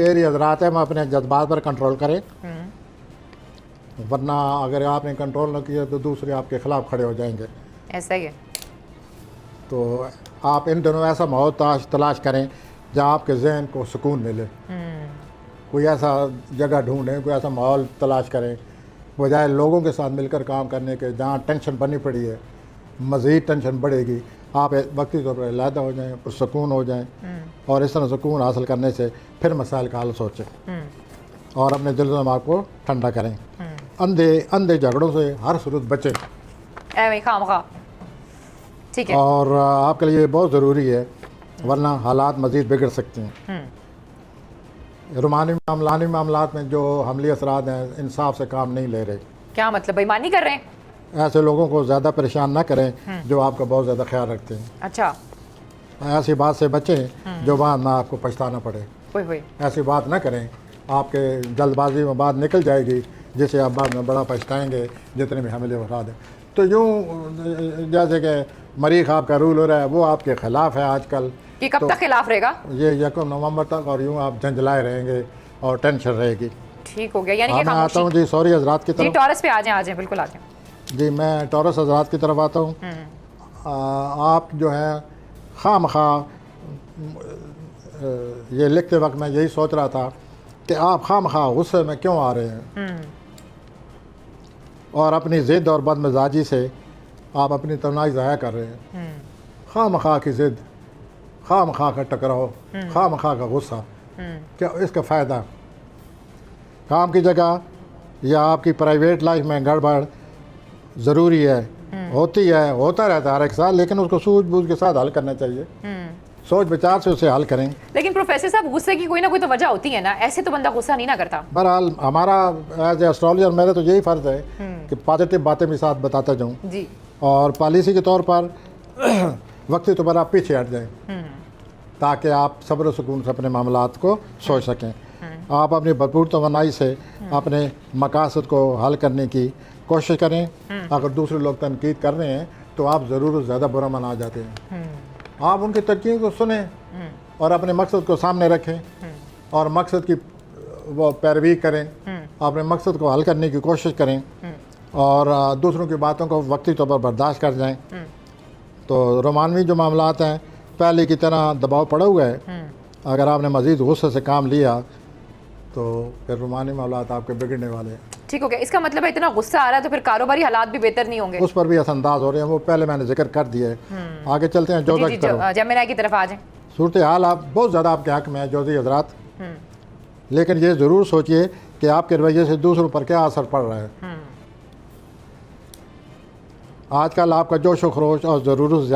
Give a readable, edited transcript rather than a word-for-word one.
मेरी हजरात है, मैं अपने जज्बात पर कंट्रोल करें, वरना अगर आपने कंट्रोल न किया तो दूसरे आपके खिलाफ खड़े हो जाएंगे। ऐसा ही है। तो आप इन दिनों ऐसा माहौल तलाश करें जहाँ आपके जहन को सुकून मिले। कोई ऐसा जगह ढूंढें, कोई ऐसा माहौल तलाश करें बजाय लोगों के साथ मिलकर काम करने के, जहाँ टेंशन बनी पड़ी है, मज़ीद टेंशन बढ़ेगी। आप वक्ती तौर पर अलहदा हो जाएँ, पुरसकून हो जाएँ, और इस तरह सुकून हासिल करने से फिर मसाइल का हल सोचें और अपने दिल दिमाग को ठंडा करें। अंधे झगड़ों से हर सूरत बचें। ठीक है। और आपके लिए बहुत ज़रूरी है, वरना हालात मज़ीद बिगड़ सकते हैं। रुमानी मामलात में जो हमली असरात हैं, इंसाफ से काम नहीं ले रहे। क्या मतलब, बेईमानी कर रहे हैं? ऐसे लोगों को ज़्यादा परेशान ना करें जो आपका बहुत ज़्यादा ख्याल रखते हैं। अच्छा। ऐसी बात से बचें जो बाद में आपको पछताना पड़े। ऐसी बात ना करें, आपके जल्दबाजी में बात निकल जाएगी जिसे आप बाद में बड़ा पछताएंगे, जितने भी हमले असरात हैं। तो यूँ जैसे कि मरीख आपका रूल हो रहा है, वो आपके ख़िलाफ़ है आजकल। कि कब तक खिलाफ रहेगा? ये 1 नवंबर तक, और यूँ आप झंझलाए रहेंगे और टेंशन रहेगी। ठीक हो गया, यानी कि मैं आता हूँ जी, सॉरी हजरात की तरफ। जी टॉरस पे आ जाएं, बिल्कुल आ जाएं जी। मैं टॉरस हजरात की तरफ आता हूँ। आप जो है खामखा, ये लिखते वक्त मैं यही सोच रहा था कि आप खामखा गुस्से में क्यों आ रहे हैं, और अपनी ज़िद और बदमिजाजी से आप अपनी तनाई ज़ाया कर रहे हैं। खामखा की ज़िद, खामखा का टकराव, खामखा का गुस्सा, क्या इसका फ़ायदा? काम की जगह या आपकी प्राइवेट लाइफ में गड़बड़ ज़रूरी है, होती है, होता रहता है हर एक साल, लेकिन उसको सूझबूझ के साथ हल करना चाहिए। सोच विचार से उसे हल करें। लेकिन प्रोफेसर साहब, गुस्से की कोई ना कोई तो वजह होती है ना, ऐसे तो बंदा गुस्सा नहीं ना करता। बहरहाल हमारा एज ए एस्ट्रोलॉजर मेरा तो यही फ़र्ज़ है कि पॉजिटिव बातें भी साथ बताता जाऊँ जी, और पॉलिसी के तौर पर वक्ती तौर पर आप पीछे हट जाएँ ताकि आप सब्र सुकून से अपने मामलात को सोच सकें। आप अपनी भरपूर तवन्नाई से अपने मकासद को हल करने की कोशिश करें। अगर दूसरे लोग तनकीद कर रहे हैं तो आप ज़रूर ज़्यादा बुरा मना जाते हैं। आप उनकी तरकीब को सुने और अपने मकसद को सामने रखें और मकसद की वो पैरवी करें, अपने मकसद को हल करने की कोशिश करें और दूसरों की बातों को वक्ती तौर पर बर्दाश्त कर जाएं। तो रोमानवी जो मामलात हैं, पहले की तरह दबाव पड़ा हुआ है। अगर आपने मज़ीद गुस्से से काम लिया तो फिर रोमानी मामलात आपके बिगड़ने वाले हैं। ठीक हो गया। इसका मतलब है इतना गुस्सा आ रहा है तो फिर कारोबारी हालात भी बेहतर नहीं होंगे? उस पर भी असरअंदाज हो रहे हैं, वो पहले मैंने जिक्र कर दिया है। आगे चलते हैं जोधा की तरफ। जमेना की तरफ आ जाएं। सूरत हाल आप बहुत ज़्यादा आपके हक में है जोधी हजरात, लेकिन ये ज़रूर सोचिए कि आपके रवैये से दूसरों पर क्या असर पड़ रहा है। आजकल आपका जोश व खरोश और ज़रूरत